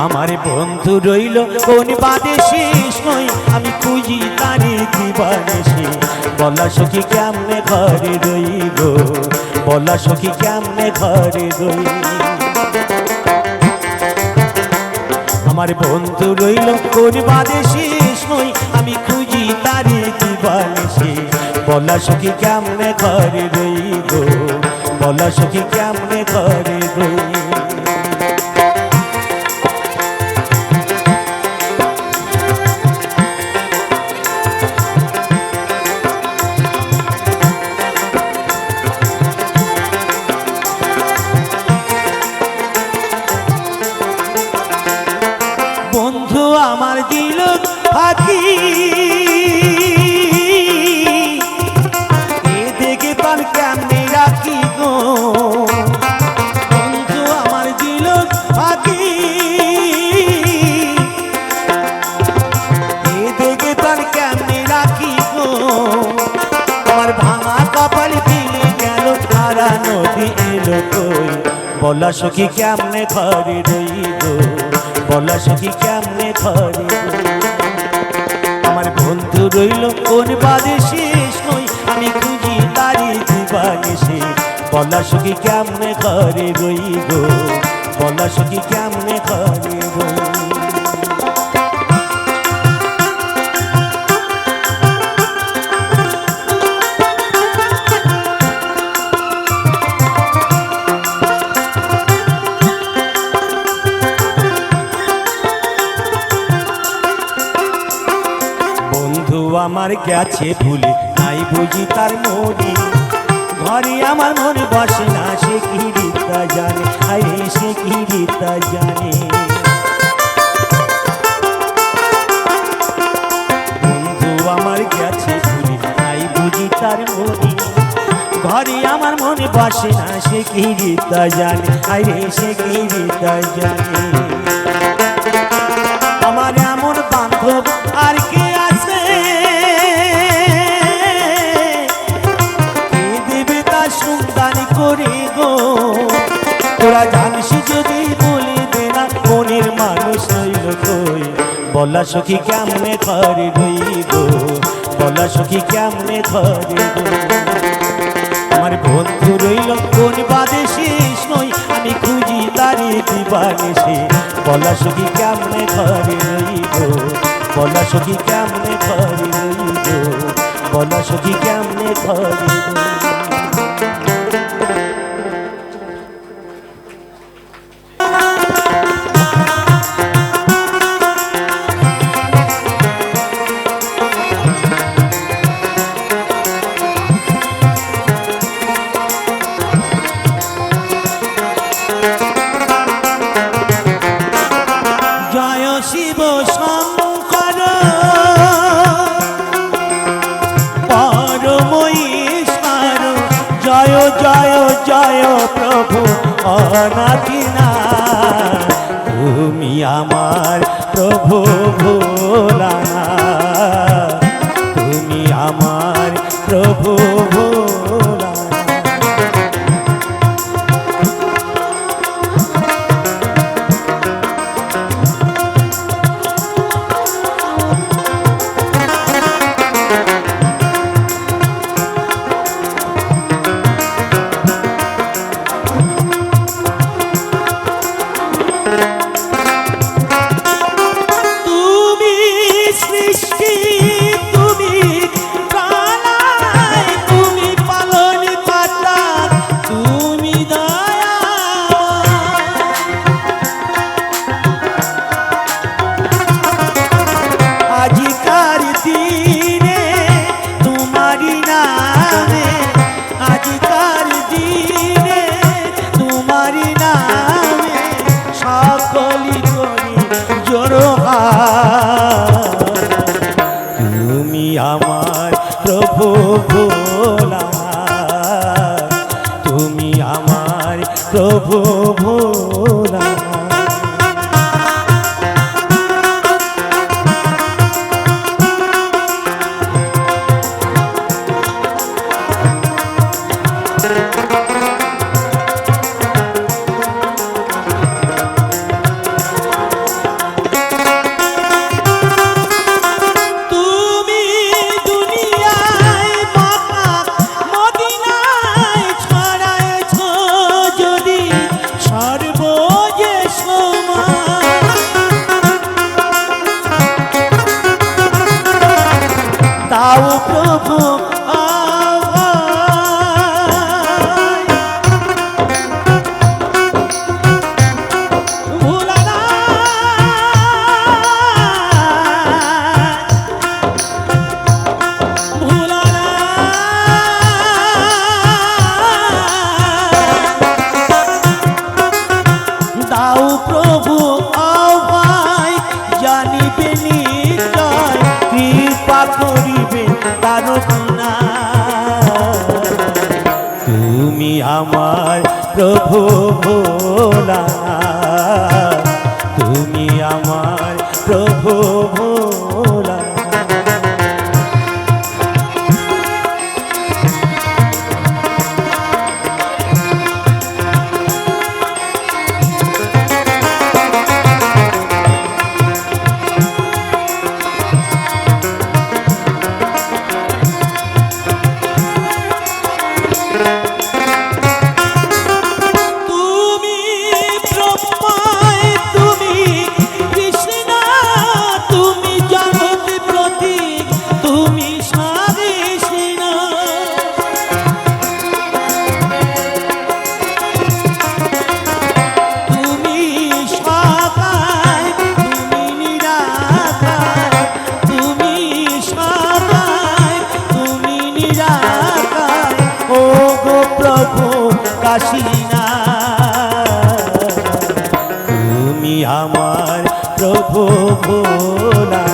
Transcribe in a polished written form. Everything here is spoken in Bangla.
আমার বন্ধু রইল কোন বাদে শেষ নয়, আমি খুঁজি তারে দিবানিশি। বলা সখী কেমনে ঘরে রইব, বলা সখী কেমনে ঘরে রই। আমার বন্ধু রইল কোন বাদে শেষ নয়, আমি খুঁজি তারে দিবানিশি। বলা সখী কেমনে ঘরে রইব, বলা সখী কেমনে ঘরে রই। বন্ধু আমার দিল ফাঁকি, এ দেখে তার কেমনে রাখি গো। বন্ধু আমার দিল ফাঁকি, এ দেখে তার কেমনে রাখি গো। আমার ভাঙা কপাল ফেলে গেল, তারা নদী এলো কই। বলা সখী কেমনে ঘরে রইব, বলা সখী কেমনে ঘরে। আমার বন্ধু রইল কোন বাদে শেষ নই, আমি খুঁজি তারি দিবানিশি। বলা সখী কেমনে ঘরে রইব, বলা সখী কেমনে ঘরে রই। আমার গেছে ভুলে, নাই বুঝি তার মরি। ঘরে আমার মনে বসে না, সে কি রীতা জানে, আরে সে কি রীতা জানে। বন্ধু আমার গেছে ভুলে, নাই বুঝি তার মরি। ঘরে আমার মনে বসে না, সে কি রীতা জানে, আরে সে কি রীতা জানে। আমার এমন বান্ধব আর কে আছে, সুন্দানি করে গো। তোরা জানিস যদি বলে দে না, মনের মানুষ রইল কই। বলা সখী কেমনে ঘরে রইব, বলা সখী কেমনে ঘরে রই। আমার বন্ধু রইল কোন বাদে শেষ নই, আমি খুঁজি তারে দিবানিশি। বলা সখী কেমনে ঘরে রইব, বলা সখী কেমনে ঘরে রইব, বলা সখী কেমনে ঘরে রই। শিব শঙ্কর পরমেশ্বর, জয় জয় জয় প্রভু অনাথিনাথ। তুমি আমার প্রভু ভোলানাথ, তুমি আমার প্রভু ভোলানাথ। তুমি আমার প্রভু ভোলানাথ, তুমি আমার প্রভু ভোলানাথ। দাও প্রভু আভায়, ভোলা না, ভোলা না। দাও প্রভু আভায়, জানিবে নিশ্চয় কৃপা করিবে তারকনা। তুমি আমার প্রভু ভোলা, তুমি আমার প্রভু ভোলা। তুমি ব্রহ্মায়, তুমি কৃষ্ণ, তুমি জগৎ প্রতীক, তুমি স্বাধীন। তুমি সদাই, তুমি নিরাকার, তুমি সদাই, তুমি নিরাকার। ও গো প্রভু কাশীনা, তুমি আমার প্রভু ভোলা।